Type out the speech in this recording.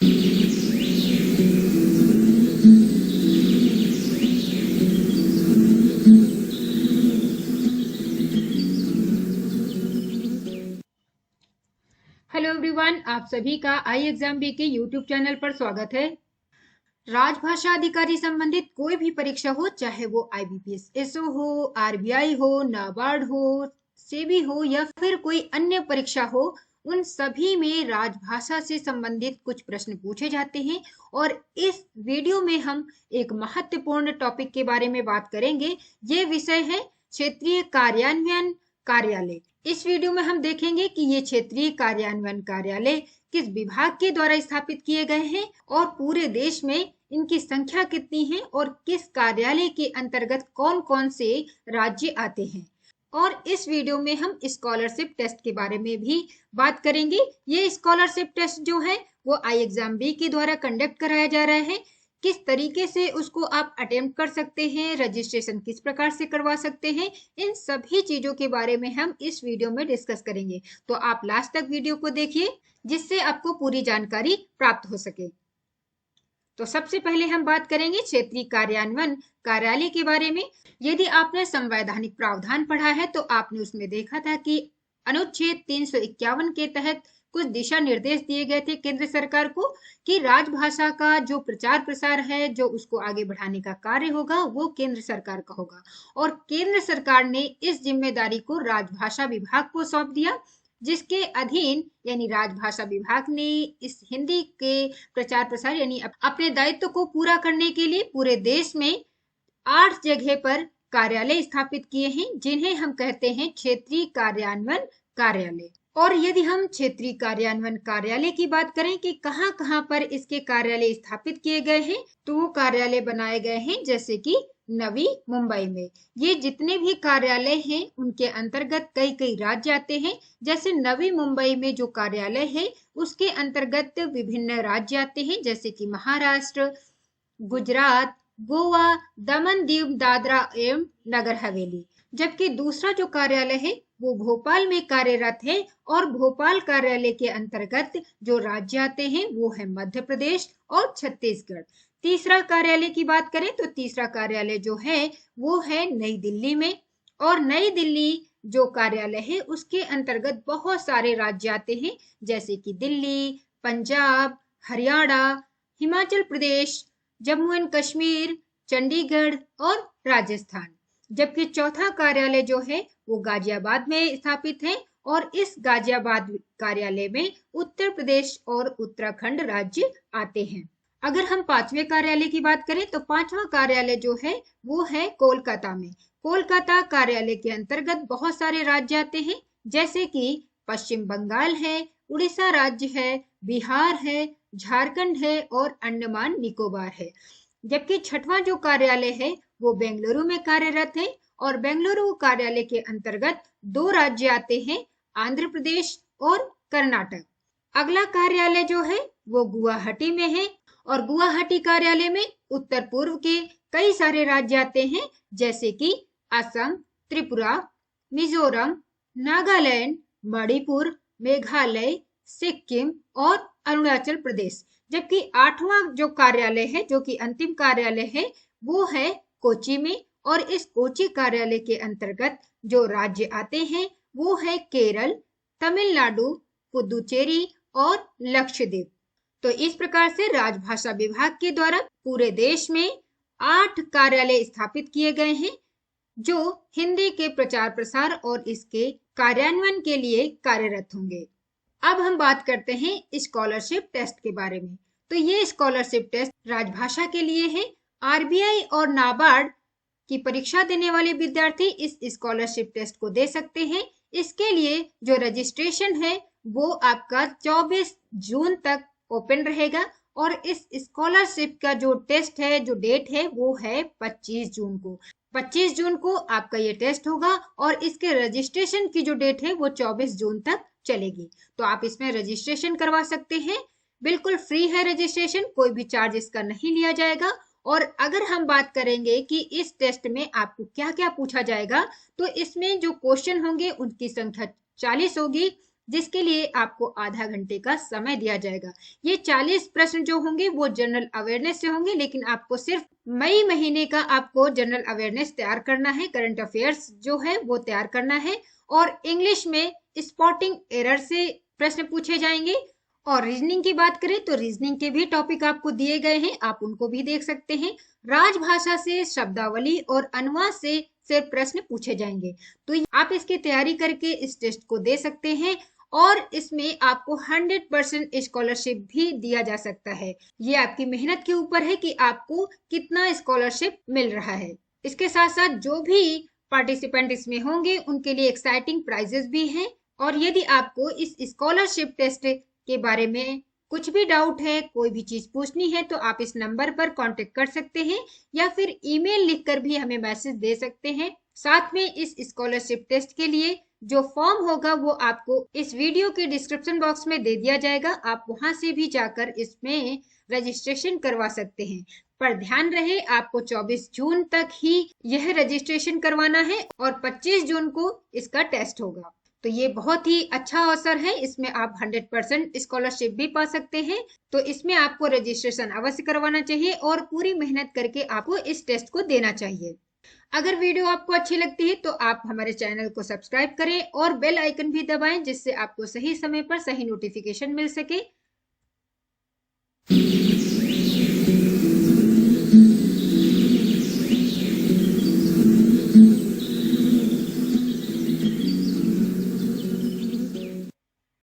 Hello everyone, आप सभी का आई एग्जाम बी के यूट्यूब चैनल पर स्वागत है। राजभाषा अधिकारी संबंधित कोई भी परीक्षा हो, चाहे वो आईबीपीएस एसओ हो, आरबीआई हो, नाबार्ड हो, सेबी हो या फिर कोई अन्य परीक्षा हो, उन सभी में राजभाषा से संबंधित कुछ प्रश्न पूछे जाते हैं। और इस वीडियो में हम एक महत्वपूर्ण टॉपिक के बारे में बात करेंगे। ये विषय है क्षेत्रीय कार्यान्वयन कार्यालय। इस वीडियो में हम देखेंगे कि ये क्षेत्रीय कार्यान्वयन कार्यालय किस विभाग के द्वारा स्थापित किए गए हैं और पूरे देश में इनकी संख्या कितनी है और किस कार्यालय के अंतर्गत कौन कौन से राज्य आते हैं। और इस वीडियो में हम स्कॉलरशिप टेस्ट के बारे में भी बात करेंगे। ये स्कॉलरशिप टेस्ट जो है वो आई एग्जाम बी के द्वारा कंडक्ट कराया जा रहा है। किस तरीके से उसको आप अटेम्प्ट कर सकते हैं, रजिस्ट्रेशन किस प्रकार से करवा सकते हैं, इन सभी चीजों के बारे में हम इस वीडियो में डिस्कस करेंगे। तो आप लास्ट तक वीडियो को देखिए जिससे आपको पूरी जानकारी प्राप्त हो सके। तो सबसे पहले हम बात करेंगे क्षेत्रीय कार्यान्वयन कार्यालय के बारे में। यदि आपने संवैधानिक प्रावधान पढ़ा है तो आपने उसमें देखा था कि अनुच्छेद 351 के तहत कुछ दिशा निर्देश दिए गए थे केंद्र सरकार को कि राजभाषा का जो प्रचार प्रसार है, जो उसको आगे बढ़ाने का कार्य होगा, वो केंद्र सरकार का होगा। और केंद्र सरकार ने इस जिम्मेदारी को राजभाषा विभाग को सौंप दिया, जिसके अधीन यानी राजभाषा विभाग ने इस हिंदी के प्रचार प्रसार यानी अपने दायित्व को पूरा करने के लिए पूरे देश में 8 जगह पर कार्यालय स्थापित किए हैं, जिन्हें हम कहते हैं क्षेत्रीय कार्यान्वयन कार्यालय। और यदि हम क्षेत्रीय कार्यान्वयन कार्यालय की बात करें कि कहां कहां पर इसके कार्यालय स्थापित किए गए हैं, तो वो कार्यालय बनाए गए हैं जैसे कि नवी मुंबई में। ये जितने भी कार्यालय हैं उनके अंतर्गत कई कई राज्य आते हैं। जैसे नवी मुंबई में जो कार्यालय है उसके अंतर्गत विभिन्न राज्य आते हैं, जैसे कि महाराष्ट्र, गुजरात, गोवा, दमन दीव, दादरा एवं नगर हवेली। जबकि दूसरा जो कार्यालय है वो भोपाल में कार्यरत है और भोपाल कार्यालय के अंतर्गत जो राज्य आते हैं वो है मध्य प्रदेश और छत्तीसगढ़। तीसरा कार्यालय की बात करें तो तीसरा कार्यालय जो है वो है नई दिल्ली में। और नई दिल्ली जो कार्यालय है उसके अंतर्गत बहुत सारे राज्य आते हैं, जैसे कि दिल्ली, पंजाब, हरियाणा, हिमाचल प्रदेश, जम्मू एंड कश्मीर, चंडीगढ़ और राजस्थान। जबकि चौथा कार्यालय जो है वो गाजियाबाद में स्थापित है और इस गाजियाबाद कार्यालय में उत्तर प्रदेश और उत्तराखंड राज्य आते हैं। अगर हम पांचवें कार्यालय की बात करें तो पांचवा कार्यालय जो है वो है कोलकाता में। कोलकाता कार्यालय के अंतर्गत बहुत सारे राज्य आते हैं, जैसे कि पश्चिम बंगाल है, उड़ीसा राज्य है, बिहार है, झारखंड है और अंडमान निकोबार है। जबकि छठवां जो कार्यालय है वो बेंगलुरु में कार्यरत है और बेंगलुरु कार्यालय के अंतर्गत 2 राज्य आते हैं, आंध्र प्रदेश और कर्नाटक। अगला कार्यालय जो है वो गुवाहाटी में है और गुवाहाटी कार्यालय में उत्तर पूर्व के कई सारे राज्य आते हैं, जैसे कि असम, त्रिपुरा, मिजोरम, नागालैंड, मणिपुर, मेघालय, सिक्किम और अरुणाचल प्रदेश। जबकि 8वां जो कार्यालय है, जो कि अंतिम कार्यालय है, वो है कोची में और इस कोची कार्यालय के अंतर्गत जो राज्य आते हैं वो है केरल, तमिलनाडु, पुदुचेरी और लक्षद्वीप। तो इस प्रकार से राजभाषा विभाग के द्वारा पूरे देश में 8 कार्यालय स्थापित किए गए हैं जो हिंदी के प्रचार प्रसार और इसके कार्यान्वयन के लिए कार्यरत होंगे। अब हम बात करते हैं स्कॉलरशिप टेस्ट के बारे में। तो ये स्कॉलरशिप टेस्ट राजभाषा के लिए है। आरबीआई और नाबार्ड की परीक्षा देने वाले विद्यार्थी इस स्कॉलरशिप टेस्ट को दे सकते हैं। इसके लिए जो रजिस्ट्रेशन है वो आपका 24 जून तक ओपन रहेगा और इस स्कॉलरशिप का जो टेस्ट है, जो डेट है, वो है 25 जून को। 25 जून को आपका ये टेस्ट होगा और इसके रजिस्ट्रेशन की जो डेट है वो 24 जून तक चलेगी। तो आप इसमें रजिस्ट्रेशन करवा सकते हैं, बिल्कुल फ्री है रजिस्ट्रेशन, कोई भी चार्ज इसका नहीं लिया जाएगा। और अगर हम बात करेंगे कि इस टेस्ट में आपको क्या क्या पूछा जाएगा, तो इसमें जो क्वेश्चन होंगे उनकी संख्या 40 होगी जिसके लिए आपको आधा घंटे का समय दिया जाएगा। ये 40 प्रश्न जो होंगे वो जनरल अवेयरनेस से होंगे, लेकिन आपको सिर्फ मई महीने का आपको जनरल अवेयरनेस तैयार करना है, करंट अफेयर्स जो है वो तैयार करना है। और इंग्लिश में स्पॉटिंग एरर से प्रश्न पूछे जाएंगे। और रीजनिंग की बात करें तो रीजनिंग के भी टॉपिक आपको दिए गए हैं, आप उनको भी देख सकते हैं। राजभाषा से शब्दावली और अनुवाद से सिर्फ प्रश्न पूछे जाएंगे। तो आप इसकी तैयारी करके इस टेस्ट को दे सकते हैं और इसमें आपको 100% स्कॉलरशिप भी दिया जा सकता है। ये आपकी मेहनत के ऊपर है कि आपको कितना स्कॉलरशिप मिल रहा है। इसके साथ साथ जो भी पार्टिसिपेंट इसमें होंगे उनके लिए एक्साइटिंग प्राइजेस भी हैं। और यदि आपको इस स्कॉलरशिप टेस्ट के बारे में कुछ भी डाउट है, कोई भी चीज पूछनी है, तो आप इस नंबर पर कांटेक्ट कर सकते हैं या फिर ईमेल लिखकर भी हमें मैसेज दे सकते हैं। साथ में इस स्कॉलरशिप टेस्ट के लिए जो फॉर्म होगा वो आपको इस वीडियो के डिस्क्रिप्शन बॉक्स में दे दिया जाएगा, आप वहां से भी जाकर इसमें रजिस्ट्रेशन करवा सकते हैं। पर ध्यान रहे आपको 24 जून तक ही यह रजिस्ट्रेशन करवाना है और 25 जून को इसका टेस्ट होगा। तो ये बहुत ही अच्छा अवसर है, इसमें आप 100% स्कॉलरशिप भी पा सकते हैं। तो इसमें आपको रजिस्ट्रेशन अवश्य करवाना चाहिए और पूरी मेहनत करके आपको इस टेस्ट को देना चाहिए। अगर वीडियो आपको अच्छी लगती है तो आप हमारे चैनल को सब्सक्राइब करें और बेल आइकन भी दबाएं, जिससे आपको सही समय पर सही नोटिफिकेशन मिल सके।